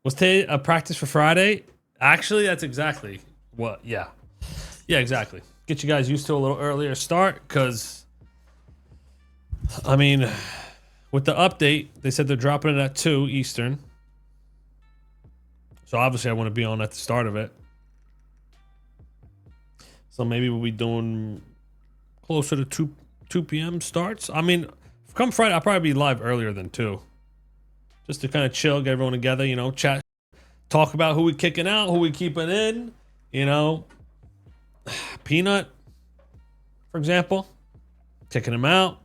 Was today a practice for Friday? Actually, that's exactly what. Yeah, exactly. Get you guys used to a little earlier start, because I mean, with the update, they said they're dropping it at 2 Eastern. So obviously I want to be on at the start of it. So maybe we'll be doing closer to 2 p.m. starts. I mean, come Friday, I'll probably be live earlier than 2. Just to kind of chill, get everyone together, you know, chat, talk about who we kicking out, who we keeping in, you know. Peanut, for example, kicking him out.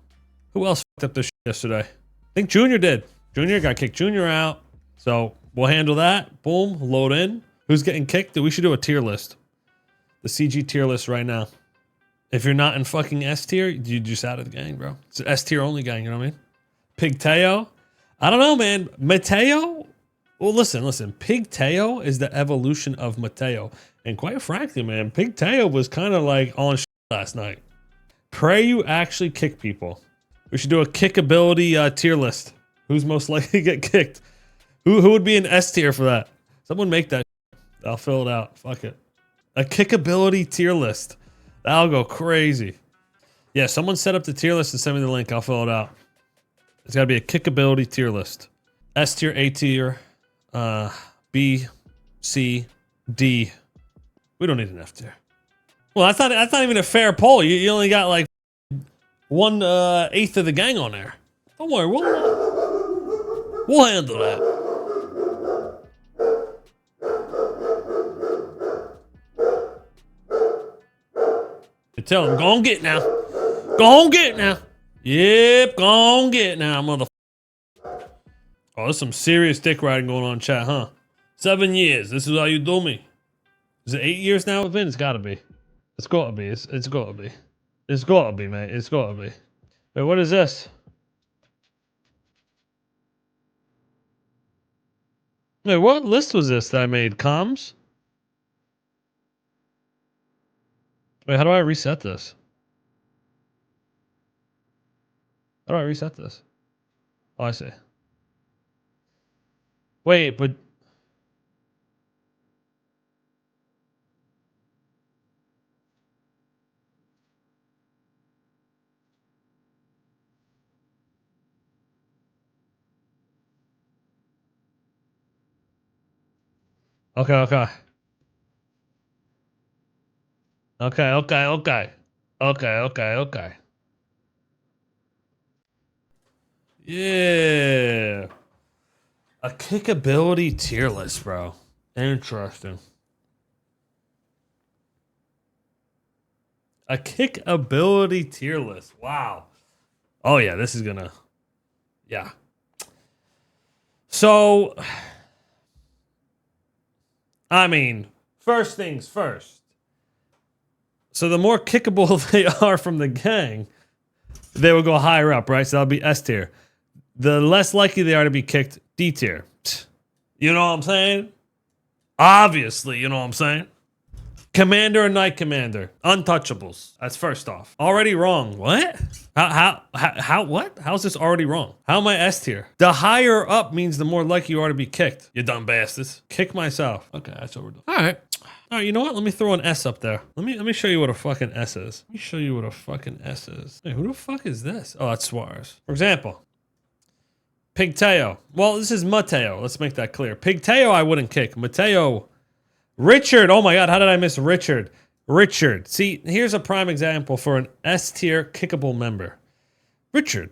Who else fucked up this shit yesterday? I think Junior did. Junior got kicked Junior out. So we'll handle that. Boom, load in. Who's getting kicked? We should do a tier list. The CG tier list right now. If you're not in fucking S tier, you're just out of the gang, bro. It's an S tier only gang, you know what I mean? Pigtail. I don't know, man. Mateo? Well, listen. Pigtail is the evolution of Mateo. And quite frankly, man, Pigtail was kind of like on shit last night. Pray you actually kick people. We should do a kickability tier list. Who's most likely to get kicked? Who would be an S tier for that? Someone make that shit. I'll fill it out. Fuck it. A kickability tier list. That'll go crazy. Yeah, someone set up the tier list and send me the link. I'll fill it out. It's got to be a kickability tier list. S tier, A tier, B, C, D. We don't need an F tier. Well, that's not even a fair poll. You only got like 1/8 of the gang on there. Don't worry, we'll handle that. You tell him, go on get it now. Go on get it now. Yep, go on get it now, motherfucker. Oh, there's some serious dick riding going on in chat, huh? 7 years. This is how you do me. Is it 8 years now, Vin? It's gotta be. It's gotta be. It's gotta be. It's gotta be, mate. It's gotta be. Wait, what is this? Wait, what list was this that I made? Comms? Wait, how do I reset this? How do I reset this? Oh, I see. Wait, but... Okay. Okay. Yeah. A kickability tier list, bro. Interesting. A kickability tier list. Wow. Oh, yeah, this is gonna... Yeah. So... I mean, first things first. So the more kickable they are from the gang, they will go higher up, right? So that'll be S tier. The less likely they are to be kicked, D tier. You know what I'm saying? Obviously, you know what I'm saying? Commander and Knight Commander. Untouchables. That's first off. Already wrong. What? How, what? How's this already wrong? How am I S tier? The higher up means the more likely you are to be kicked. You dumb bastards. Kick myself. Okay, that's what we're doing. All right, you know what? Let me throw an S up there. Let me show you what a fucking S is. Let me show you what a fucking S is. Hey, who the fuck is this? Oh, that's Suarez. For example, Pigtail. Well, this is Mateo. Let's make that clear. Pigtail, I wouldn't kick. Mateo... Richard, oh my god, how did I miss Richard? Richard, see, here's a prime example for an S tier kickable member. Richard,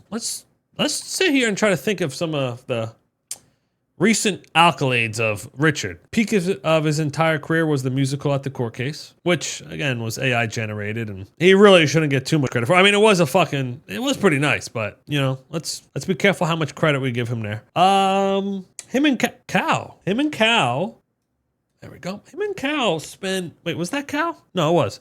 let's sit here and try to think of some of the recent accolades of Richard. Peak of his entire career was the musical at the court case, which again was AI generated, and he really shouldn't get too much credit for. I mean, it was pretty nice, but you know, let's be careful how much credit we give him there. Him and Cal. There we go. Him and Cal spent... Wait, was that Cal? No, it was.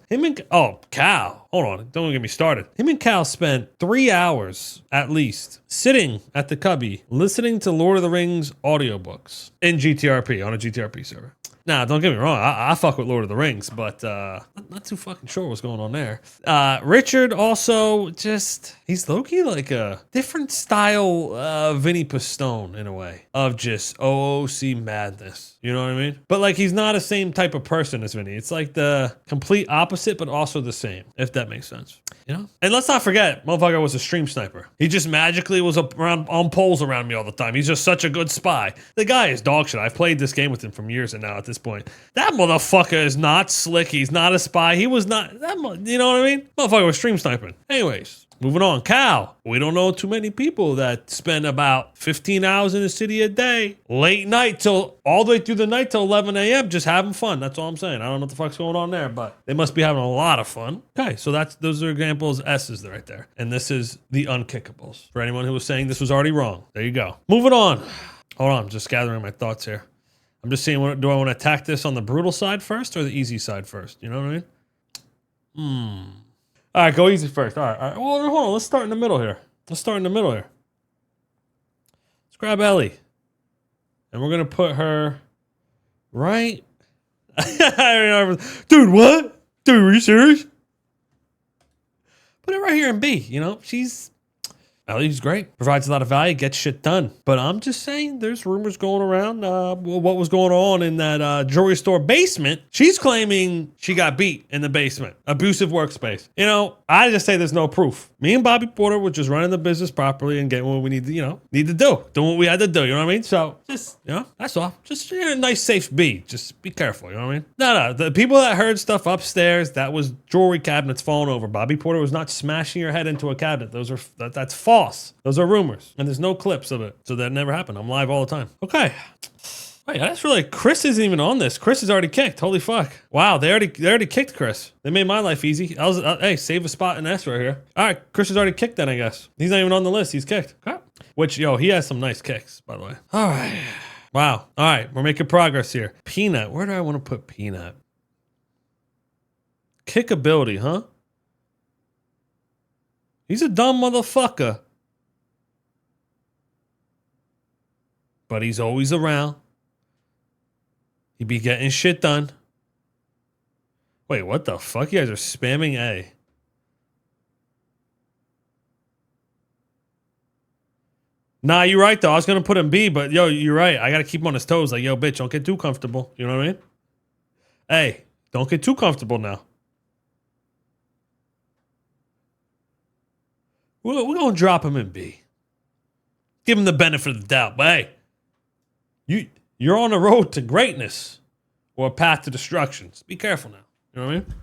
Cal. hold on. Don't get me started. Him and Cal spent 3 hours at least sitting at the cubby listening to Lord of the Rings audiobooks in GTRP on a GTRP server. Now, don't get me wrong. I fuck with Lord of the Rings, but not too fucking sure what's going on there. Richard also just, he's low-key like a different style Vinny Pistone in a way of just OOC madness. You know what I mean? But like he's not the same type of person as Vinny. It's like the complete opposite, but also the same, if that makes sense. You know? And let's not forget, motherfucker was a stream sniper. He just magically was around on poles around me all the time. He's just such a good spy. The guy is dog shit. I've played this game with him from years and now at this point. That motherfucker is not slick. He's not a spy. He was not, you know what I mean? Motherfucker was stream sniping. Anyways. Moving on, Cal. We don't know too many people that spend about 15 hours in the city a day, late night till all the way through the night till 11 a.m. just having fun. That's all I'm saying. I don't know what the fuck's going on there, but they must be having a lot of fun. Okay, so those are examples, S's right there. And this is the unkickables. For anyone who was saying this was already wrong, there you go. Moving on. Hold on, I'm just gathering my thoughts here. I'm just seeing, do I want to attack this on the brutal side first or the easy side first? You know what I mean? All right, go easy first. All right. Well, hold on. Let's start in the middle here. Let's grab Ellie. And we're going to put her right. Dude, what? Dude, are you serious? Put it right here in B. You know, Ellie's great. Provides a lot of value, gets shit done. But I'm just saying there's rumors going around what was going on in that jewelry store basement. She's claiming she got beat in the basement. Abusive workspace. You know, I just say there's no proof. Me and Bobby Porter were just running the business properly and getting what we need to, do. Doing what we had to do, you know what I mean? So just, that's all. Just a nice safe B. Just be careful, you know what I mean? No. The people that heard stuff upstairs, that was jewelry cabinets falling over. Bobby Porter was not smashing your head into a cabinet. That's false. Those are rumors, and there's no clips of it, so that never happened. I'm live all the time. Okay. Wait, that's really, Chris isn't even on this. Chris is already kicked. Holy fuck! Wow, they already kicked Chris. They made my life easy. Hey, save a spot in S right here. All right, Chris is already kicked. Then I guess he's not even on the list. He's kicked. Okay. Which he has some nice kicks, by the way. All right. Wow. All right, we're making progress here. Peanut. Where do I want to put Peanut? Kickability, huh? He's a dumb motherfucker. But he's always around. He be getting shit done. Wait, what the fuck? You guys are spamming A. Nah, you're right, though. I was going to put him B, but, you're right. I got to keep him on his toes. Like, bitch, don't get too comfortable. You know what I mean? Hey, don't get too comfortable now. We're going to drop him in B. Give him the benefit of the doubt. But, hey. You're on the road to greatness or a path to destruction. So be careful now. You know what I mean?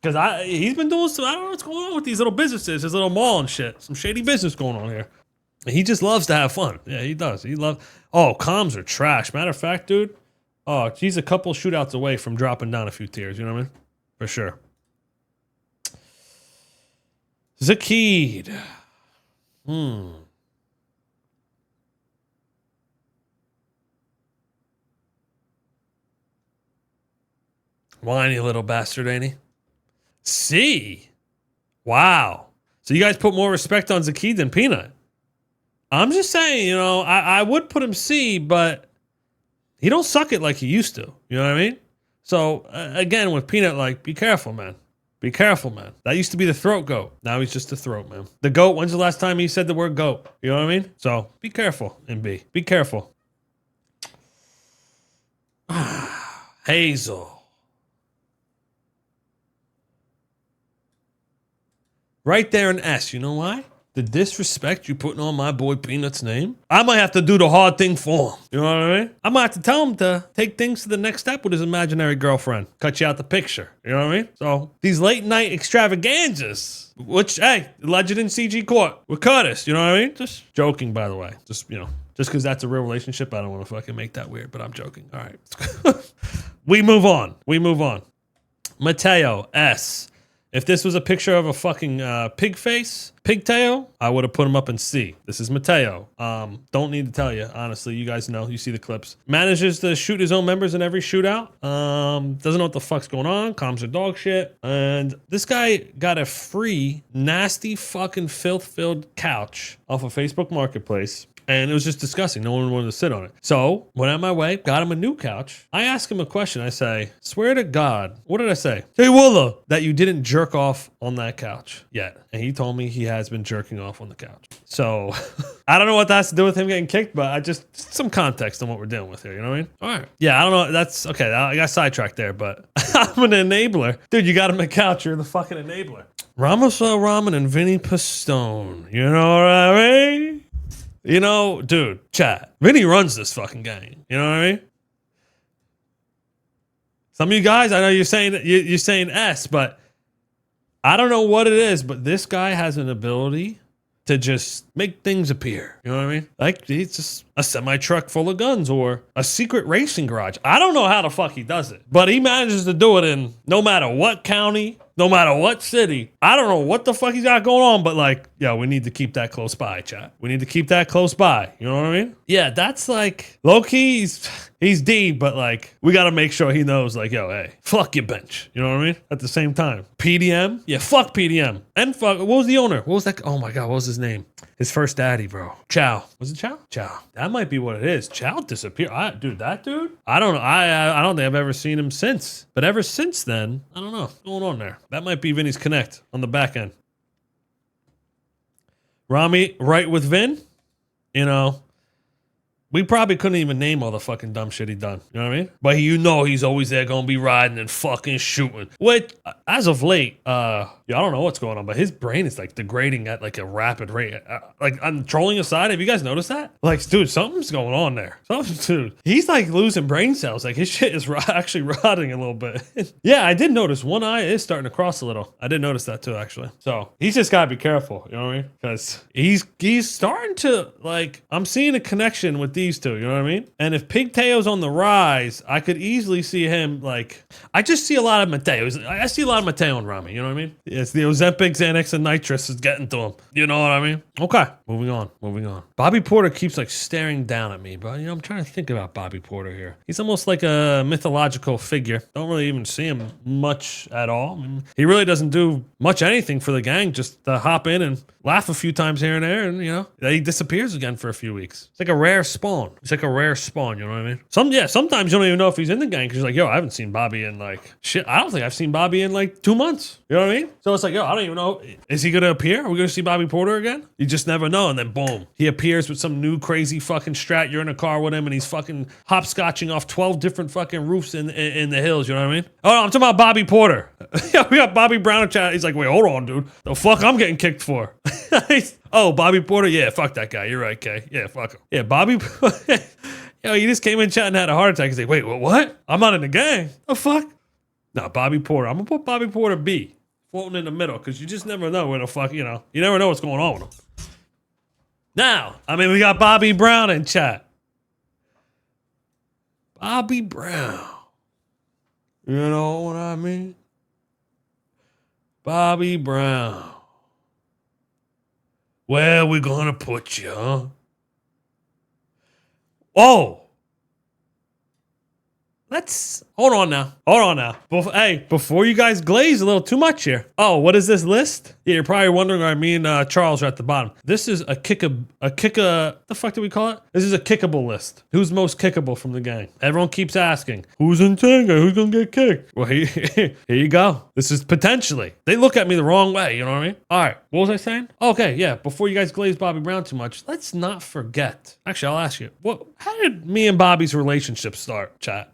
Because he's been doing some, I don't know what's going on with these little businesses, his little mall and shit. Some shady business going on here. And he just loves to have fun. Yeah, he does. Comms are trash. Matter of fact, dude, he's a couple shootouts away from dropping down a few tiers. You know what I mean? For sure. Zakid. Whiny little bastard, ain't he? C. Wow. So you guys put more respect on Zakid than Peanut. I'm just saying, I would put him C, but he don't suck it like he used to. You know what I mean? So, again, with Peanut, like, be careful, man. Be careful, man. That used to be the throat goat. Now he's just the throat, man. The goat, when's the last time he said the word goat? You know what I mean? So, be careful in B. Be careful. Hazel. Right there in S. You know why? The disrespect you putting on my boy Peanut's name. I might have to do the hard thing for him. You know what I mean? I might have to tell him to take things to the next step with his imaginary girlfriend. Cut you out the picture. You know what I mean? So these late night extravaganzas, which, hey, legend in CG court with Curtis. You know what I mean? Just joking, by the way. Just because that's a real relationship, I don't want to fucking make that weird, but I'm joking. All right. We move on. Mateo, S. If this was a picture of a fucking pig face, pigtail, I would have put him up in C. This is Mateo. Don't need to tell you, honestly. You guys know. You see the clips. Manages to shoot his own members in every shootout. Doesn't know what the fuck's going on. Comms are dog shit. And this guy got a free, nasty fucking filth-filled couch off of Facebook Marketplace. And it was just disgusting. No one wanted to sit on it. So, went out my way, got him a new couch. I asked him a question. I say, swear to God, what did I say? Hey, Willa, that you didn't jerk off on that couch yet. And he told me he has been jerking off on the couch. So, I don't know what that has to do with him getting kicked, but I just some context on what we're dealing with here. You know what I mean? All right. Yeah, I don't know. That's okay. I got sidetracked there, but I'm an enabler. Dude, you got him a couch. You're the fucking enabler. Ramos Ramen and Vinny Pistone. You know what I mean? You know, dude, chat. Vinny runs this fucking game. You know what I mean? Some of you guys, I know you're saying S, but I don't know what it is, but this guy has an ability to just make things appear. You know what I mean? Like he's just a semi-truck full of guns or a secret racing garage. I don't know how the fuck he does it, but he manages to do it in no matter what county, no matter what city. I don't know what the fuck he's got going on, but like, yo, we need to keep that close by, chat. We need to keep that close by. You know what I mean? Yeah, that's like low-key, he's D, but like, we got to make sure he knows like, yo, hey, fuck your bench. You know what I mean? At the same time. PDM? Yeah, fuck PDM. And fuck, what was the owner? What was that? Oh my God, what was his name? His first daddy, bro. Chow. Was it Chow? Chow. That might be what it is. Chow disappeared. Dude, that dude? I don't know. I don't think I've ever seen him since. But ever since then, I don't know. What's going on there? That might be Vinny's Connect on the back end. Rami, right with Vin? You know, we probably couldn't even name all the fucking dumb shit he done. You know what I mean? But you know he's always there gonna be riding and fucking shooting. Which, as of late, I don't know what's going on, but his brain is like degrading at like a rapid rate. Like on trolling aside, have you guys noticed that? Like, dude, something's going on there. Dude, he's like losing brain cells. Like his shit is actually rotting a little bit. Yeah, I did notice one eye is starting to cross a little. I did notice that too, actually. So he's just gotta be careful. You know what I mean? Because he's starting to like. I'm seeing a connection with these two. You know what I mean? And if Pigtail's on the rise, I could easily see him like. I just see a lot of Mateo. I see a lot of Mateo and Rami. You know what I mean? It's the Ozempic, Xanax, and nitrous is getting to him. You know what I mean? Okay, moving on. Bobby Porter keeps like staring down at me, but you know I'm trying to think about Bobby Porter here. He's almost like a mythological figure. Don't really even see him much at all. I mean, he really doesn't do much anything for the gang. Just to hop in and laugh a few times here and there, and you know he disappears again for a few weeks. It's like a rare spawn. You know what I mean? Sometimes you don't even know if he's in the gang because you're like, yo, I haven't seen Bobby in like shit. I don't think I've seen Bobby in like 2 months. You know what I mean? So it's like, yo, I don't even know. Is he gonna appear? Are we gonna see Bobby Porter again? You just never know. And then boom, he appears with some new crazy fucking strat. You're in a car with him and he's fucking hopscotching off 12 different fucking roofs in the hills. You know what I mean? Oh, no, I'm talking about Bobby Porter. Yeah, we got Bobby Brown in chat. He's like, wait, hold on, dude. The fuck I'm getting kicked for? Oh, Bobby Porter? Yeah, fuck that guy. You're right, Kay. Yeah, fuck him. Yeah, Bobby. Yo, he just came in chat and had a heart attack. He's like, wait, what? I'm not in the gang. The fuck? No, Bobby Porter. I'm gonna put Bobby Porter B. Floating in the middle, because you just never know where the fuck, you know. You never know what's going on with him. Now, I mean, we got Bobby Brown in chat. Bobby Brown. You know what I mean? Bobby Brown. Where we gonna put you, huh? Oh. Let's hold on now. Before you guys glaze a little too much here. Oh, what is this list? Yeah, you're probably wondering why me and Charles are at the bottom. This is the fuck do we call it? This is a kickable list. Who's most kickable from the gang? Everyone keeps asking, who's in Tango? Who's gonna get kicked? Well, here you go. This is potentially. They look at me the wrong way, you know what I mean? All right, what was I saying? Okay, yeah, before you guys glaze Bobby Brown too much, let's not forget. Actually, I'll ask you, how did me and Bobby's relationship start, chat?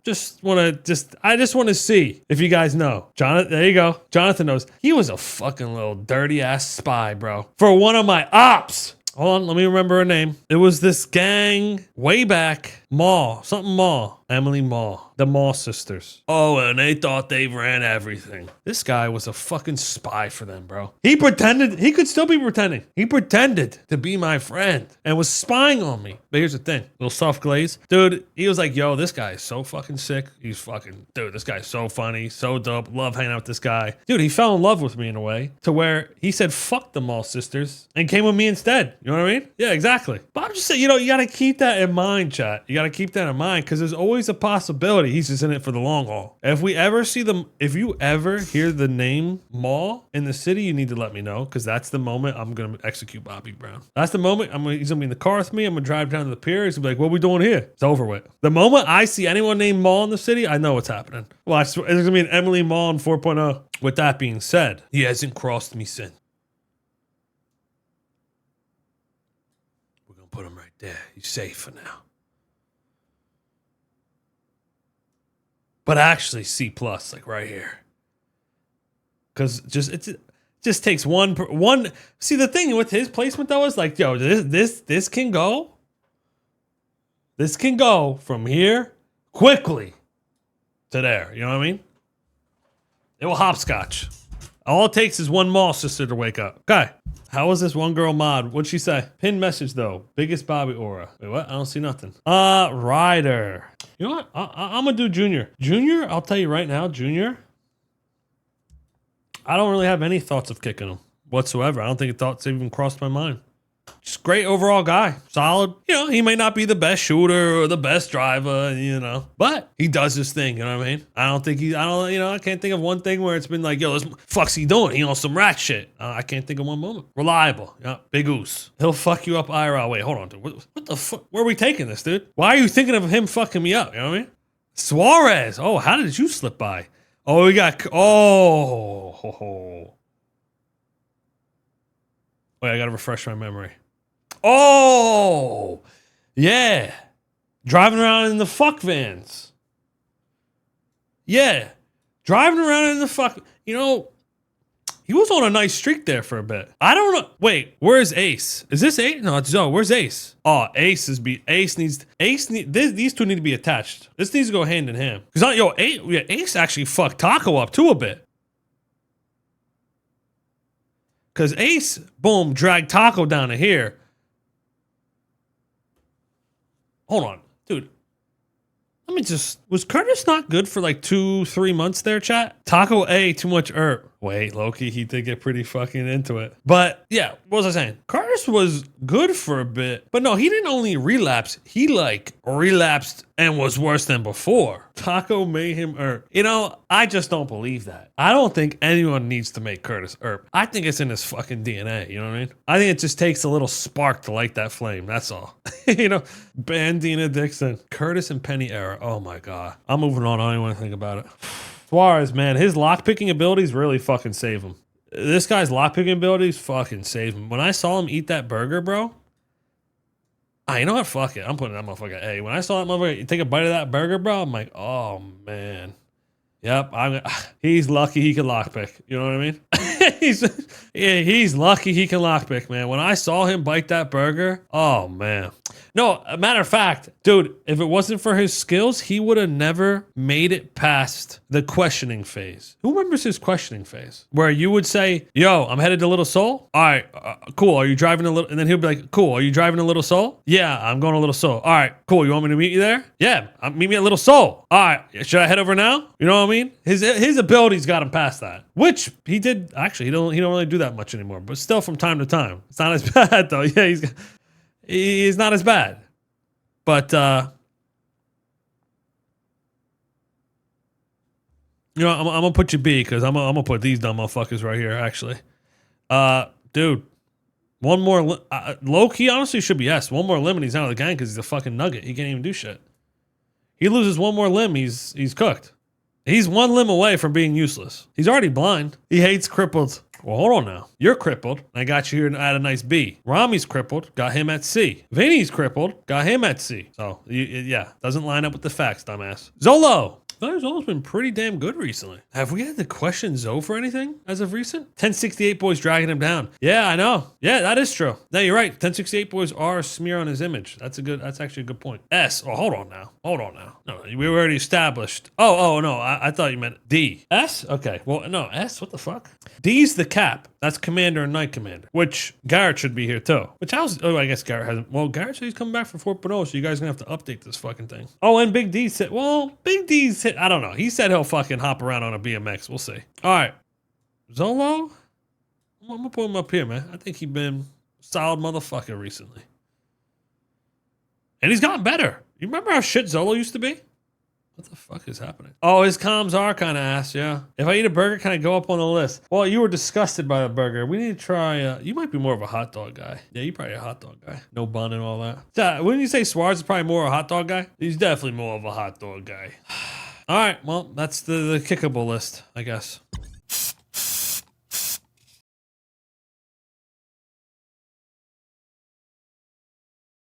I just want to see if you guys know. Jonathan, there you go. Jonathan knows. He was a fucking little dirty ass spy, bro. For one of my ops. Hold on, let me remember her name. It was this gang way back. Mall. Emily Mall. The Mall sisters. Oh, and they thought they ran everything. This guy was a fucking spy for them, bro. He pretended, he could still be pretending. He pretended to be my friend and was spying on me. But here's the thing, little soft glaze. Dude, he was like, yo, this guy is so fucking sick. He's fucking, dude, this guy's so funny, so dope. Love hanging out with this guy. Dude, he fell in love with me in a way to where he said, fuck the Mall sisters and came with me instead. You know what I mean? Yeah, exactly. But I'm just saying, you gotta keep that in mind, chat. You gotta keep that in mind because there's always a possibility he's just in it for the long haul. If we ever see them, if you ever hear the name Mall in the city, you need to let me know because that's the moment I'm gonna execute Bobby Brown. That's the moment he's gonna be in the car with me. I'm gonna drive down to the pier. He's gonna be like, what are we doing here? It's over with. The moment I see anyone named Mall in the city, I know what's happening. Well, it's gonna be an Emily Mall in 4.0. With that being said, he hasn't crossed me since. We're gonna put him right there. He's safe for now. But actually, C plus, like right here, because it just takes one. See, the thing with his placement though is like, yo, this can go. This can go from here quickly to there. You know what I mean? It will hopscotch. All it takes is one Mall sister to wake up. Okay. How was this one girl mod? What'd she say? Pinned message though. Biggest Bobby aura. Wait, what? I don't see nothing. Ryder. You know what? I'm gonna do Junior. Junior, I'll tell you right now, Junior. I don't really have any thoughts of kicking him whatsoever. I don't think thoughts even crossed my mind. Just great overall guy. Solid. You know, he may not be the best shooter or the best driver, you know, but he does his thing, you know what I mean? I can't think of one thing where it's been like, yo, this fuck's he doing? He on some rat shit. I can't think of one moment. Reliable. Yeah, big goose. He'll fuck you up IRL. Wait, hold on, dude. What the fuck? Where are we taking this, dude? Why are you thinking of him fucking me up? You know what I mean? Suarez. Oh, how did you slip by? Oh, we got, Wait, I gotta refresh my memory. Oh, yeah. Driving around in the fuck vans. Yeah. Driving around in the fuck. You know, he was on a nice streak there for a bit. I don't know. Wait, where's Ace? Is this Ace? No, it's Zoe. Where's Ace? Oh, these two need to be attached. This needs to go hand in hand. Because, Ace actually fucked Taco up too a bit. Because Ace, boom, dragged Taco down to here. Hold on, dude. Was Curtis not good for like 2-3 months there, chat? Taco A, too much herb. Wait, Loki, he did get pretty fucking into it. But yeah, what was I saying? Curtis was good for a bit, but no, he didn't only relapse. He like relapsed and was worse than before. Taco made him herb. You know, I just don't believe that. I don't think anyone needs to make Curtis herb. I think it's in his fucking DNA, you know what I mean? I think it just takes a little spark to light that flame, that's all. You know, Bandina Dixon, Curtis and Penny era. Oh my God. I'm moving on, I don't even want to think about it. Suarez, man, his lockpicking abilities really fucking save him. This guy's lockpicking abilities fucking save him. When I saw him eat that burger, bro, you know what? Fuck it. I'm putting that motherfucker A. When I saw that motherfucker take a bite of that burger, bro, I'm like, oh, man. Yep, he's lucky he can lockpick. You know what I mean? he's lucky he can lockpick, man. When I saw him bite that burger, oh, man. No, a matter of fact, dude, if it wasn't for his skills, he would have never made it past the questioning phase. Who remembers his questioning phase? Where you would say, yo, I'm headed to Little Seoul. All right, cool. Are you driving a little? And then he'll be like, cool. Are you driving to Little Seoul? Yeah, I'm going to Little Seoul. All right, cool. You want me to meet you there? Yeah, meet me at Little Seoul. All right, should I head over now? You know what I mean? His abilities got him past that, which he did. Actually, he don't really do that much anymore, but still from time to time. It's not as bad though. Yeah, he's not as bad. But, I'm going to put you B because I'm going to put these dumb motherfuckers right here, actually. Dude, one more, low-key honestly should be S. One more limb and he's out of the gang because he's a fucking nugget. He can't even do shit. He loses one more limb, he's cooked. He's one limb away from being useless. He's already blind. He hates crippled. Well, hold on now. You're crippled. I got you here at a nice B. Rami's crippled. Got him at C. Vinny's crippled. Got him at C. So, yeah, doesn't line up with the facts, dumbass. Zolo. Zolo's been pretty damn good recently. Have we had to question Zoe for anything as of recent? 1068 boys dragging him down. Yeah, I know. Yeah, that is true. No, you're right. 1068 boys are a smear on his image. That's actually a good point. S. Oh, hold on now. No, we were already established. Oh, no. I thought you meant D. S? Okay. Well, no, S. What the fuck? D's the cap. That's Commander and Knight Commander, which Garrett should be here too. Which I guess Garrett hasn't. Well, Garrett said he's coming back for 4.0, so you guys are gonna have to update this fucking thing. Oh, and Big D said, I don't know. He said he'll fucking hop around on a BMX. We'll see. All right. Zolo? I'm gonna put him up here, man. I think he's been a solid motherfucker recently. And he's gotten better. You remember how shit Zolo used to be? What the fuck is happening? Oh, his comms are kind of ass, yeah. If I eat a burger, can I go up on the list? Well, you were disgusted by the burger. We need to try, you might be more of a hot dog guy. Yeah, you're probably a hot dog guy. No bun and all that. So, wouldn't you say Swartz is probably more a hot dog guy? He's definitely more of a hot dog guy. All right, well, that's the kickable list, I guess.